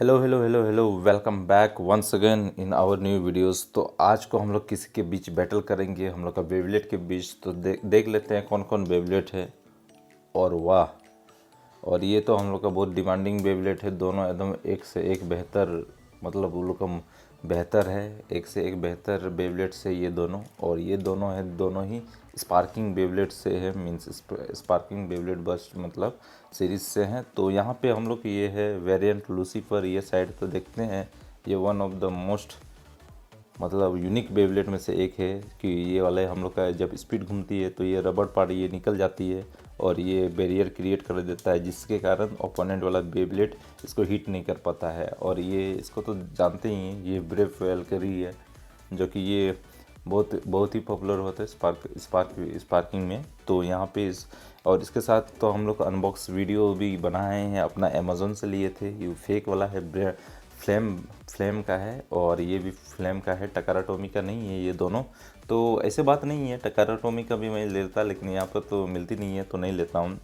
Hello hello hello hello, welcome back once again in our new videos. तो आज को हम लोग किसी के बीच बैटल करेंगे, हम लोग का बेबलेट के बीच। तो देख लेते हैं कौन कौन बेबलेट है। और वाह, और ये तो हम लोग का बहुत डिमांडिंग बेबलेट है। दोनों एकदम एक से एक बेहतर, मतलब वो लोग का बेहतर है, एक से एक बेहतर बेबलेट से ये दोनों। और ये दोनों है, दोनों ही स्पार्किंग बेबलेट से है, मींस स्पार्किंग बेबलेट बस्ट मतलब सीरीज से हैं। तो यहाँ पे हम लोग ये है वेरिएंट लूसीफर। ये साइड तो देखते हैं, ये वन ऑफ द मोस्ट मतलब यूनिक बेबलेट में से एक है कि ये वाला हम लोग का जब स्पीड घूमती है तो ये रबड़ पार्ट ये निकल जाती है और ये बैरियर क्रिएट कर देता है, जिसके कारण ओपोनेंट वाला बेबलेट इसको हिट नहीं कर पाता है। और ये इसको तो जानते ही हैं, ये ब्रेव वेलकरी है जो कि ये बहुत बहुत ही पॉपुलर होता है स्पार्किंग में। तो यहाँ पे और इसके साथ तो हम लोग अनबॉक्स वीडियो भी बनाए हैं, अपना अमेज़ोन से लिए थे। ये फेक वाला है, फ्लेम फ्लेम का है, और ये भी फ्लेम का है, टकारा टोमी का नहीं है ये दोनों। तो ऐसे बात नहीं है, टकारा टोमी का भी मैं लेता, लेकिन यहाँ पर तो मिलती नहीं है तो नहीं लेता हूँ।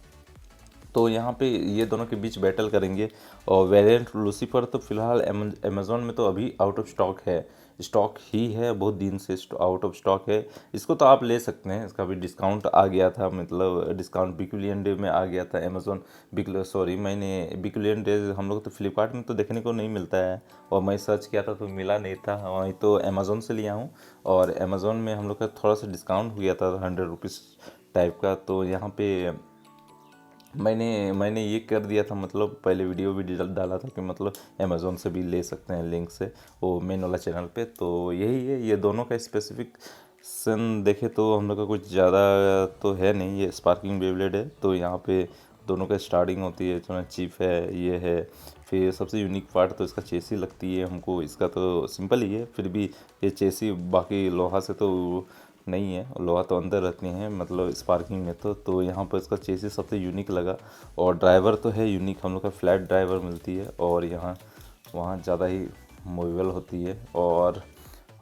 तो यहाँ पे ये दोनों के बीच बैटल करेंगे। और वेरिएंट लूसीफर तो फिलहाल अमेज़ोन में तो अभी आउट ऑफ स्टॉक है, स्टॉक ही है, बहुत दिन से आउट ऑफ स्टॉक है। इसको तो आप ले सकते हैं, इसका भी डिस्काउंट आ गया था, मतलब डिस्काउंट बिकुलियन डे में आ गया था। अमेज़ोन मैंने बिकुलियन डे हम लोग तो फ्लिपकार्ट में तो देखने को नहीं मिलता है, और मैं सर्च किया था तो मिला नहीं था, वहीं तो अमेज़ोन से लिया हूँ। और अमेज़ोन में हम लोग का थोड़ा सा डिस्काउंट हो गया था, 100 रुपीज़ टाइप का। तो यहाँ पे मैंने ये कर दिया था, मतलब पहले वीडियो भी डाला था कि मतलब अमेज़ोन से भी ले सकते हैं लिंक से, वो मेन वाला चैनल पे। तो यही है, ये दोनों का स्पेसिफिकेशन देखे तो हम लोग का कुछ ज़्यादा तो है नहीं, ये स्पार्किंग बेबलेट है। तो यहाँ पे दोनों का स्टार्टिंग होती है, जो चीफ है ये है। फिर सबसे यूनिक पार्ट तो इसका चेसी लगती है हमको, इसका तो सिंपल ही है, फिर भी ये चेसी बाकी लोहा से तो नहीं है, लोहा तो अंदर रहती हैं मतलब स्पार्किंग में। तो यहाँ पर इसका चेसिस सबसे यूनिक लगा। और ड्राइवर तो है यूनिक, हम लोग का फ्लैट ड्राइवर मिलती है, और यहाँ वहाँ ज़्यादा ही मूवेबल होती है।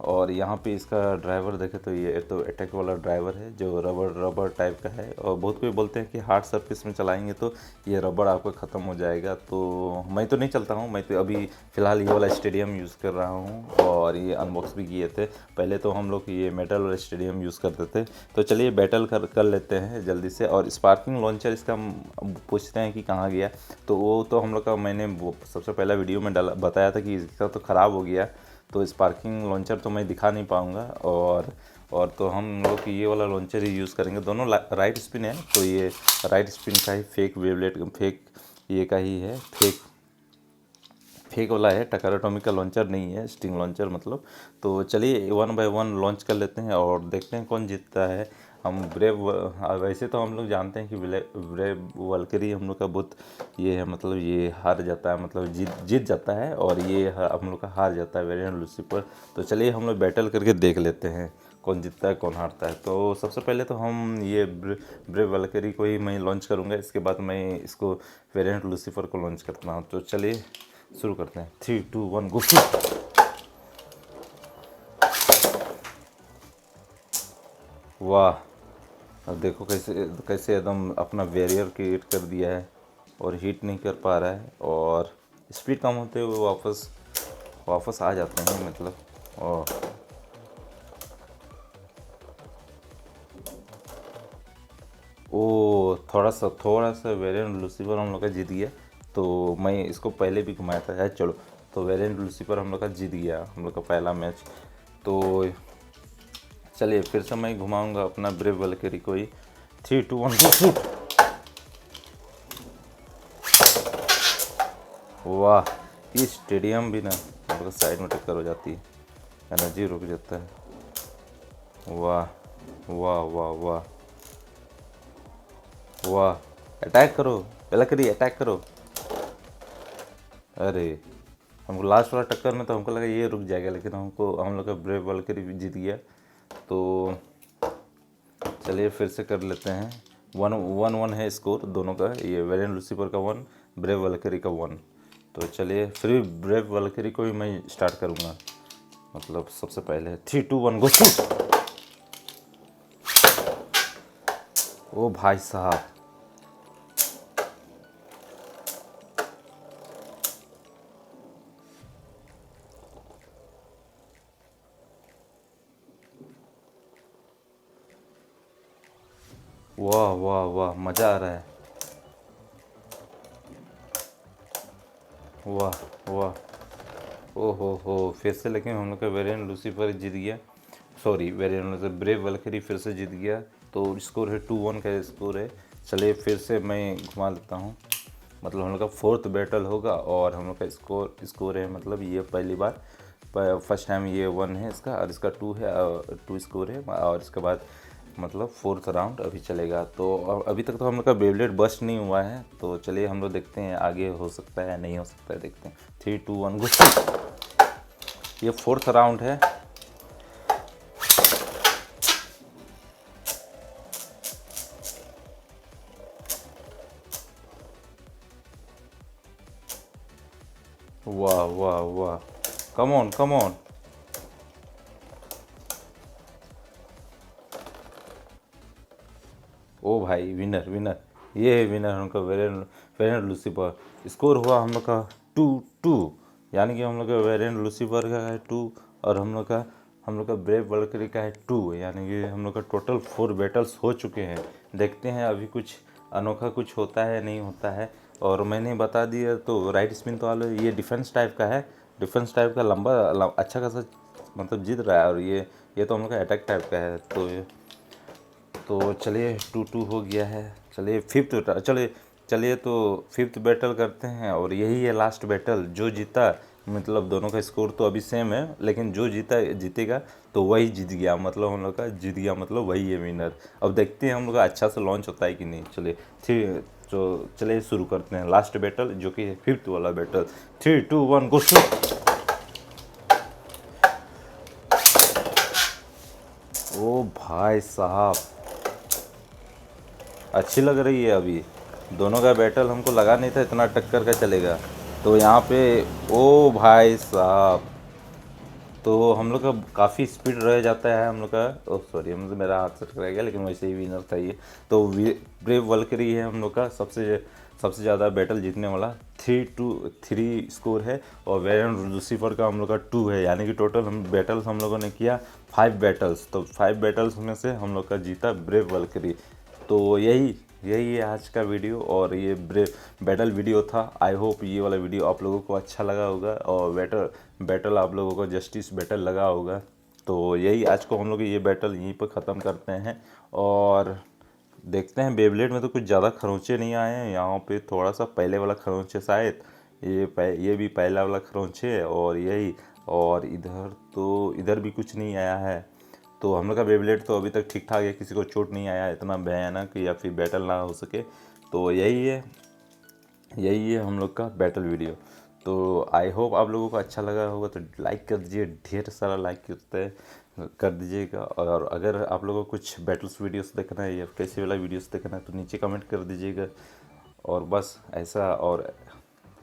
और यहाँ पे इसका ड्राइवर देखे तो ये तो अटैक वाला ड्राइवर है, जो रबर रबर टाइप का है। और बहुत कोई बोलते हैं कि हार्ड सरफेस में चलाएंगे तो ये रबर आपका ख़त्म हो जाएगा। तो मैं तो नहीं चलता हूँ, मैं तो अभी फ़िलहाल ये वाला स्टेडियम यूज़ कर रहा हूँ, और ये अनबॉक्स भी किए थे। पहले तो हम लोग ये मेटल वाला स्टेडियम यूज़ करते थे। तो चलिए बैटल कर लेते हैं जल्दी से। और स्पार्किंग लॉन्चर इसका हम पूछते हैं कि कहाँ गया। तो वो तो हम लोग का मैंने वो सबसे पहला वीडियो में बताया था कि इसका तो ख़राब हो गया, तो स्पार्किंग लॉन्चर तो मैं दिखा नहीं पाऊँगा। और तो हम लोग ये वाला लॉन्चर ही यूज़ करेंगे। दोनों राइट स्पिन है, तो ये राइट स्पिन का ही फेक वेवलेट, फेक ये का ही है, फेक वाला है, टकारा टॉमी का लॉन्चर नहीं है, स्टिंग लॉन्चर मतलब। तो चलिए 1 बाय 1 लॉन्च कर लेते हैं और देखते हैं कौन जीतता है। हम वैसे तो हम लोग जानते हैं कि ब्रेव वल्करी हम लोग का बहुत ये है, मतलब ये हार जाता है, मतलब जीत जाता है, और ये हम लोग का हार जाता है वेरिएंट लूसीफर। तो चलिए हम लोग बैटल करके देख लेते हैं कौन जीतता है कौन हारता है। तो सबसे पहले तो हम ये ब्रेव वल्करी को ही मैं लॉन्च करूँगा, इसके बाद मैं इसको वेरिएंट लूसीफर को लॉन्च करता हूँ। तो चलिए शुरू करते हैं, 3 2 1 गो। वाह, अब देखो कैसे कैसे एकदम अपना बैरियर क्रिएट कर दिया है, और हीट नहीं कर पा रहा है, और स्पीड कम होते हुए वापस वापस आ जाते हैं मतलब। और ओ थोड़ा सा वेरिएंट लूसीफर हम लोग का जीत गया। तो मैं इसको पहले भी घुमाया था यार, चलो। तो वेरिएंट लूसीफर हम लोग का जीत गया, हम लोग का पहला मैच। तो चलिए फिर से मैं घुमाऊंगा अपना ब्रेव वल्करी को ही, 3 2 1 गो शूट। वाह, ये स्टेडियम भी ना हम लोग साइड में टक्कर हो जाती है, एनर्जी रुक जाता है। वाह वाह वाह वाह वाह, अटैक करो वल्करी, अटैक करो। अरे, हमको लास्ट वाला टक्कर में तो हमको लगा ये रुक जाएगा, लेकिन हम लोग का ब्रेव वल्करी भी जीत गया। तो चलिए फिर से कर लेते हैं। 1-1 है स्कोर दोनों का, ये वेरिएंट लूसीफर का 1, ब्रेव वल्करी का 1। तो चलिए फिर भी ब्रेव वल्करी को ही मैं स्टार्ट करूँगा, मतलब सबसे पहले 3 2 1 गो शूट। ओ भाई साहब, वाह वाह वाह, मज़ा आ रहा है। वाह वाह, ओ हो, फिर से लेकिन हम लोग का वेरिएंट लूसीफर जीत गया। सॉरी, वेरिएंट से ब्रेव वल्करी फिर से जीत गया। तो स्कोर है 2-1 का स्कोर है। चलिए फिर से मैं घुमा लेता हूँ। मतलब हम लोग का फोर्थ बैटल होगा और हम लोग का स्कोर है, मतलब ये पहली बार फर्स्ट टाइम ये 1 है इसका, और इसका 2 है, 2 स्कोर है। और इसके बाद मतलब फोर्थ राउंड अभी चलेगा। तो अभी तक तो हम लोग का बेबलेट बस्ट नहीं हुआ है। तो चलिए हम लोग देखते हैं आगे हो सकता है या नहीं हो सकता है, देखते हैं। 3-2-1 गो। ये फोर्थ राउंड है। वाह वाह वाह, कम ऑन कम ऑन। ओ भाई, विनर विनर, ये है विनर उनका वेरिएंट, वेरिएंट लूसीफर। स्कोर हुआ हम लोग का 2-2, यानी कि हम लोग का वेरिएंट लूसीफर का है 2 और हम लोग का ब्रेव वल्करी का है 2, यानी कि हम लोग का टोटल 4 बैटल्स हो चुके हैं। देखते हैं अभी कुछ अनोखा कुछ होता है नहीं होता है। और मैंने बता दिया तो राइट स्पिन तो वाले ये डिफेंस टाइप का है, डिफेंस टाइप का अच्छा खासा मतलब जीत रहा है। और ये तो हम लोग का अटैक टाइप का है। तो चलिए 2-2 हो गया है। चलिए चलिए तो फिफ्थ बैटल करते हैं, और यही है लास्ट बैटल। जो जीता, मतलब दोनों का स्कोर तो अभी सेम है, लेकिन जो जीतेगा तो वही जीत गया, मतलब हम लोग का जीत गया, मतलब वही है विनर। अब देखते हैं हम लोग का अच्छा से लॉन्च होता है कि नहीं। चलिए तो चलिए शुरू करते हैं लास्ट बैटल, जो कि है फिफ्थ वाला बैटल। 3-2-1 गो। ओ भाई साहब, अच्छी लग रही है अभी। दोनों का बैटल हमको लगा नहीं था इतना टक्कर का चलेगा। तो यहाँ पे, ओ भाई साहब, तो हम लोग का काफ़ी स्पीड रह जाता है हम लोग का। ओह सॉरी, मतलब मेरा हाथ से टकरा गया, लेकिन वैसे ही विनर था ये। तो ब्रेव वल्करी है हम लोग का सबसे सबसे ज़्यादा बैटल जीतने वाला। 3-3 स्कोर है। और वेरिएंट लूसीफर का हम लोग का 2 है, यानी कि टोटल हम लोगों ने किया 5 बैटल्स। तो 5 बैटल्स में से हम लोग का जीता ब्रेव वल्करी। तो यही यही है आज का वीडियो, और ये बैटल वीडियो था। आई होप ये वाला वीडियो आप लोगों को अच्छा लगा होगा, और बैटल आप लोगों को जस्टिस बैटल लगा होगा। तो यही आज को हम लोग ये बैटल यहीं पर ख़त्म करते हैं। और देखते हैं, बेबलेट में तो कुछ ज़्यादा खरोंचे नहीं आए हैं। यहाँ पे थोड़ा सा पहले वाला खरोंचे शायद, ये भी पहला वाला खरोंचे है, और यही। और इधर भी कुछ नहीं आया है। तो हम लोग का बेबलेट तो अभी तक ठीक ठाक है, किसी को चोट नहीं आया इतना भयानक या फिर बैटल ना हो सके। तो यही है हम लोग का बैटल वीडियो। तो आई होप आप लोगों को अच्छा लगा होगा, तो लाइक कर दीजिए, ढेर सारा लाइक कर दीजिएगा। और अगर आप लोगों को कुछ बैटल्स वीडियोस देखना है या कैसे वाला वीडियोस देखना है, तो नीचे कमेंट कर दीजिएगा। और बस ऐसा, और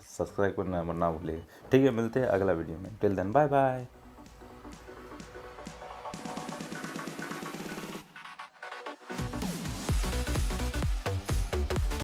सब्सक्राइब करना ना भूलिएगा। ठीक है, मिलते हैं अगला वीडियो में। Till then, bye bye.